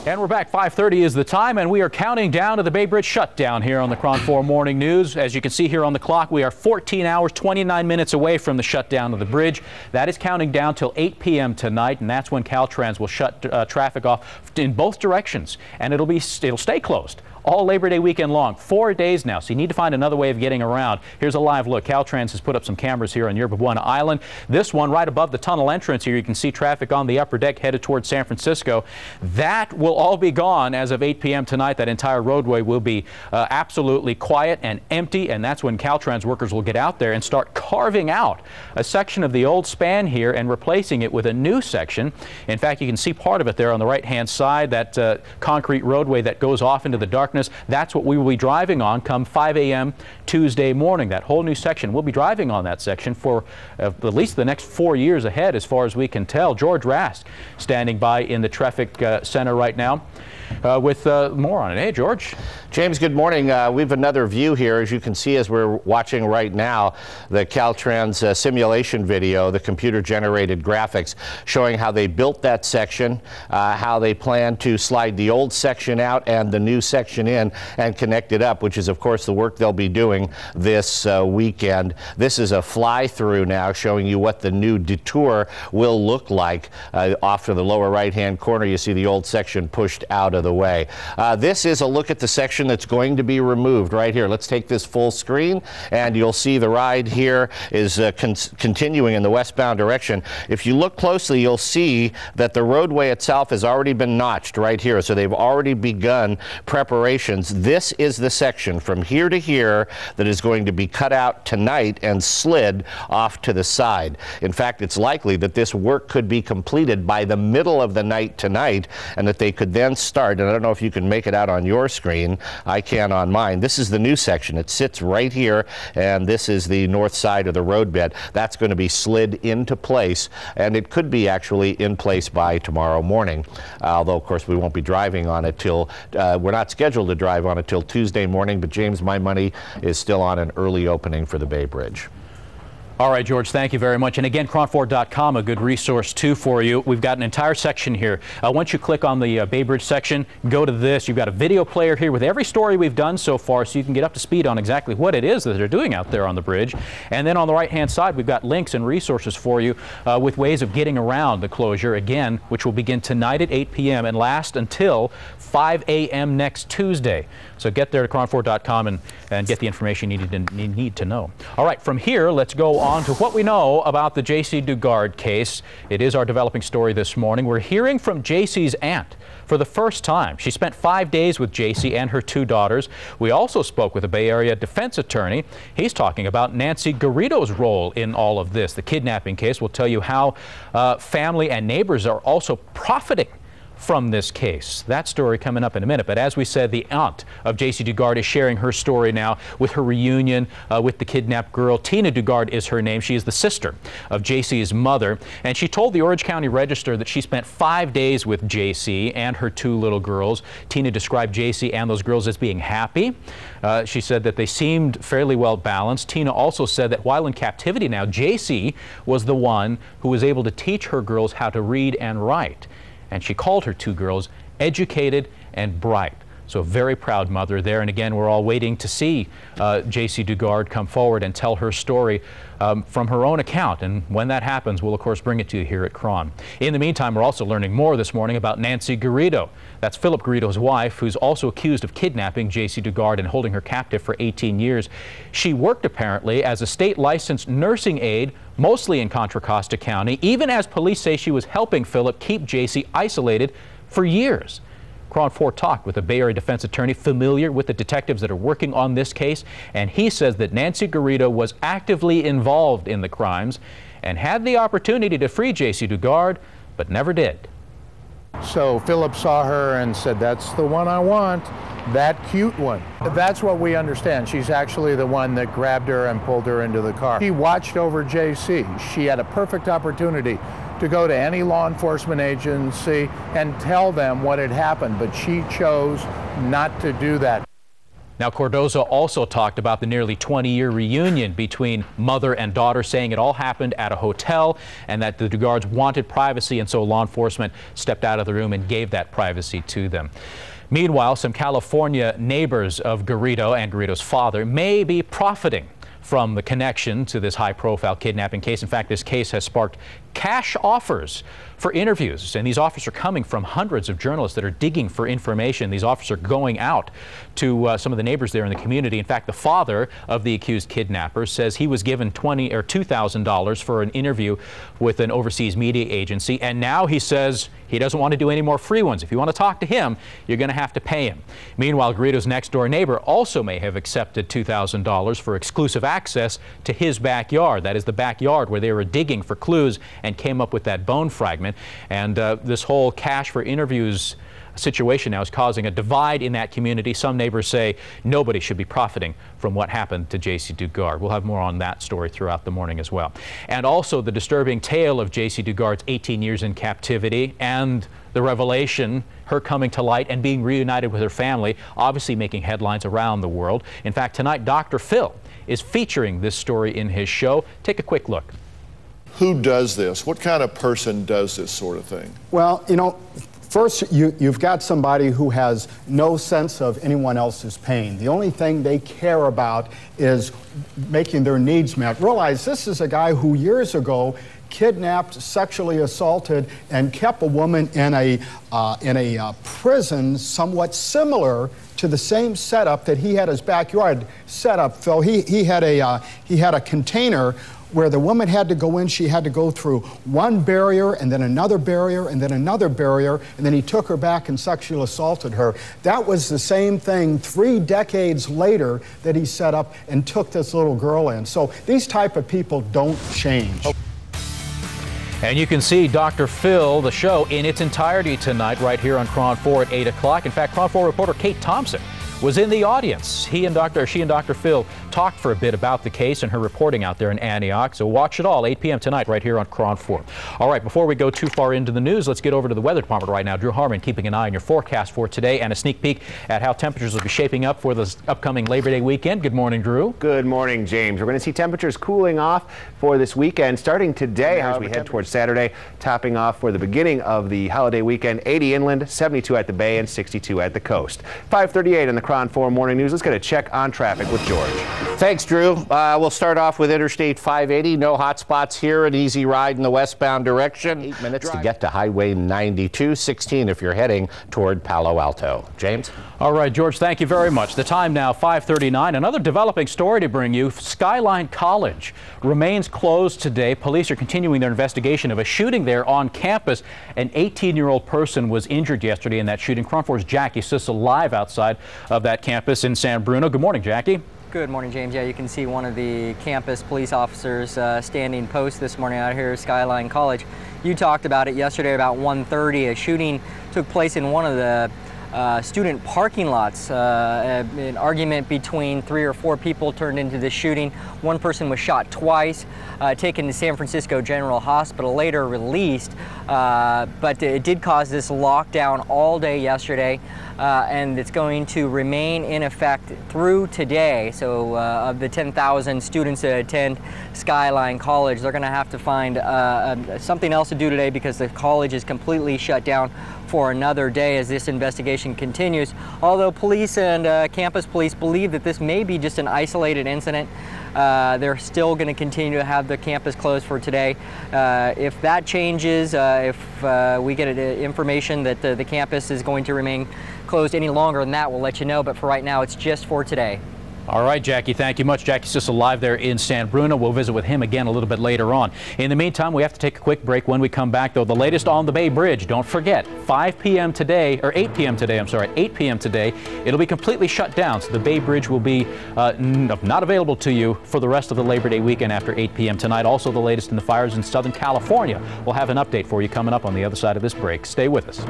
And we're back. 5:30 is the time, and we are counting down to the Bay Bridge shutdown here on the KRON 4 Morning News. As you can see here on the clock, we are 14 hours, 29 minutes away from the shutdown of the bridge. That is counting down till 8 p.m. tonight, and that's when Caltrans will shut traffic off in both directions, and it'll stay closed all Labor Day weekend long, 4 days now, so you need to find another way of getting around. Here's a live look. Caltrans has put up some cameras here on Yerba Buena Island. This one right above the tunnel entrance here, you can see traffic on the upper deck headed towards San Francisco. That will all be gone as of 8 p.m. tonight. That entire roadway will be absolutely quiet and empty, and that's when Caltrans workers will get out there and start carving out a section of the old span here and replacing it with a new section. In fact, you can see part of it there on the right-hand side, that concrete roadway that goes off into the darkness. That's what we will be driving on come 5 a.m. Tuesday morning. That whole new section. We'll be driving on that section for at least the next 4 years ahead, as far as we can tell. George Rask standing by in the traffic center right now with more on it. Hey, George. James, good morning. We have another view here, as you can see as we're watching right now, the Caltrans simulation video, the computer-generated graphics showing how they built that section, how they plan to slide the old section out and the new section in and connect it up, which is, of course, the work they'll be doing this weekend. This is a fly-through now showing you what the new detour will look like. Off to the lower right-hand corner, you see the old section pushed out of the way. This is a look at the section that's going to be removed right here. Let's take this full screen, and you'll see the ride here is continuing in the westbound direction. If you look closely, you'll see that the roadway itself has already been notched right here, so they've already begun preparations. This is the section from here to here that is going to be cut out tonight and slid off to the side. In fact, it's likely that this work could be completed by the middle of the night tonight, and that they could then start, and I don't know if you can make it out on your screen, I can on mine. This is the new section. It sits right here, and this is the north side of the roadbed. That's going to be slid into place, and it could be actually in place by tomorrow morning. Although, of course, we won't be driving on it till, we're not scheduled to drive on it till Tuesday morning, but James, my money is still on an early opening for the Bay Bridge. All right, George, thank you very much. And again, KRON4.com, a good resource, too, for you. We've got an entire section here. Once you click on the Bay Bridge section, go to this. You've got a video player here with every story we've done so far, so you can get up to speed on exactly what it is that they're doing out there on the bridge. And then on the right-hand side, we've got links and resources for you with ways of getting around the closure, again, which will begin tonight at 8 p.m. and last until 5 a.m. next Tuesday. So get there to KRON4.com and get the information you need to know. All right, from here, let's go on to what we know about the J.C. Dugard case. It is our developing story this morning. We're hearing from J.C.'s aunt for the first time. She spent 5 days with J.C. and her 2 daughters. We also spoke with a Bay Area defense attorney. He's talking about Nancy Garrido's role in all of this. The kidnapping case will tell you how family and neighbors are also profiting from this case. That story coming up in a minute. But as we said, the aunt of J.C. Dugard is sharing her story now with her reunion with the kidnapped girl. Tina Dugard is her name. She is the sister of J.C.'s mother. And she told the Orange County Register that she spent 5 days with J.C. and her 2 little girls. Tina described J.C. and those girls as being happy. She said that they seemed fairly well balanced. Tina also said that while in captivity now, J.C. was the one who was able to teach her girls how to read and write. And she called her 2 girls educated and bright. So a very proud mother there. And again, we're all waiting to see J.C. Dugard come forward and tell her story from her own account. And when that happens, we'll, of course, bring it to you here at KRON. In the meantime, we're also learning more this morning about Nancy Garrido. That's Philip Garrido's wife, who's also accused of kidnapping J.C. Dugard and holding her captive for 18 years. She worked, apparently, as a state-licensed nursing aide, mostly in Contra Costa County, even as police say she was helping Philip keep J.C. isolated for years. KRON 4 talked with a Bay Area defense attorney familiar with the detectives that are working on this case, and he says that Nancy Garrido was actively involved in the crimes and had the opportunity to free J.C. Dugard, but never did. So Philip saw her and said, "That's the one I want, that cute one." That's what we understand. She's actually the one that grabbed her and pulled her into the car. He watched over J.C. She had a perfect opportunity to go to any law enforcement agency and tell them what had happened, but she chose not to do that. Now, Cardozo also talked about the nearly 20-year reunion between mother and daughter, saying it all happened at a hotel and that the Dugards wanted privacy, and so law enforcement stepped out of the room and gave that privacy to them. Meanwhile, some California neighbors of Garrido and Garrido's father may be profiting from the connection to this high-profile kidnapping case. In fact, this case has sparked cash offers for interviews, and these offers are coming from hundreds of journalists that are digging for information. These offers are going out to some of the neighbors there in the community. In fact, the father of the accused kidnapper says he was given $2,000 for an interview with an overseas media agency, and now he says he doesn't want to do any more free ones. If you want to talk to him, you're going to have to pay him. Meanwhile, Garrido's next-door neighbor also may have accepted $2,000 for exclusive access to his backyard. That is the backyard where they were digging for clues and came up with that bone fragment. And this whole cash for interviews situation now is causing a divide in that community. Some neighbors say nobody should be profiting from what happened to J.C. Dugard. We'll have more on that story throughout the morning as well. And also the disturbing tale of J.C. Dugard's 18 years in captivity and the revelation, her coming to light and being reunited with her family, obviously making headlines around the world. In fact, tonight Dr. Phil is featuring this story in his show. Take a quick look. Who does this? What kind of person does this sort of thing? Well, you know, first, you've got somebody who has no sense of anyone else's pain. The only thing they care about is making their needs met. Realize this is a guy who years ago kidnapped, sexually assaulted, and kept a woman in a prison somewhat similar to the same setup that he had his backyard set up. Phil, he had a container where the woman had to go in. She had to go through one barrier and then another barrier and then another barrier, and then he took her back and sexually assaulted her. That was the same thing 3 decades later that he set up and took this little girl in. So these type of people don't change. And you can see Dr. Phil, the show, in its entirety tonight right here on KRON 4 at 8 o'clock. In fact, KRON 4 reporter Kate Thompson was in the audience. She and Dr. Phil talked for a bit about the case and her reporting out there in Antioch. So watch it all, 8 p.m. tonight right here on KRON 4. All right, before we go too far into the news, let's get over to the weather department right now. Drew Harmon keeping an eye on your forecast for today and a sneak peek at how temperatures will be shaping up for this upcoming Labor Day weekend. Good morning, Drew. Good morning, James. We're going to see temperatures cooling off for this weekend starting today as we head towards Saturday, topping off for the beginning of the holiday weekend. 80 inland, 72 at the bay, and 62 at the coast. 5:38 in the KRON 4 Morning News. Let's get a check on traffic with George. Thanks, Drew. We'll start off with Interstate 580. No hot spots here. An easy ride in the westbound direction. 8 minutes to get to Highway 92. 16 if you're heading toward Palo Alto. James? All right, George, thank you very much. The time now, 5:39. Another developing story to bring you. Skyline College remains closed today. Police are continuing their investigation of a shooting there on campus. An 18-year-old person was injured yesterday in that shooting. KRON 4's Jackie Sissel live outside of that campus in San Bruno. Good morning, Jackie. Good morning, James. Yeah, you can see one of the campus police officers standing post this morning out here at Skyline College. You talked about it yesterday about 1:30. A shooting took place in one of the student parking lots. An argument between 3 or 4 people turned into this shooting. One person was shot twice, taken to San Francisco General Hospital, later released, but it did cause this lockdown all day yesterday, and it's going to remain in effect through today. So of the 10,000 students that attend Skyline College, they're going to have to find something else to do today because the college is completely shut down for another day as this investigation continues. Although police and campus police believe that this may be just an isolated incident, they're still going to continue to have the campus closed for today. If that changes, if we get information that the campus is going to remain closed any longer than that, we'll let you know. But for right now, it's just for today. All right, Jackie, thank you much. Jackie Sissel live there in San Bruno. We'll visit with him again a little bit later on. In the meantime, we have to take a quick break. When we come back, though, the latest on the Bay Bridge. Don't forget, 5 p.m. today, or 8 p.m. today, I'm sorry, 8 p.m. today, it'll be completely shut down. So the Bay Bridge will be not available to you for the rest of the Labor Day weekend after 8 p.m. tonight. Also, the latest in the fires in Southern California. We'll have an update for you coming up on the other side of this break. Stay with us.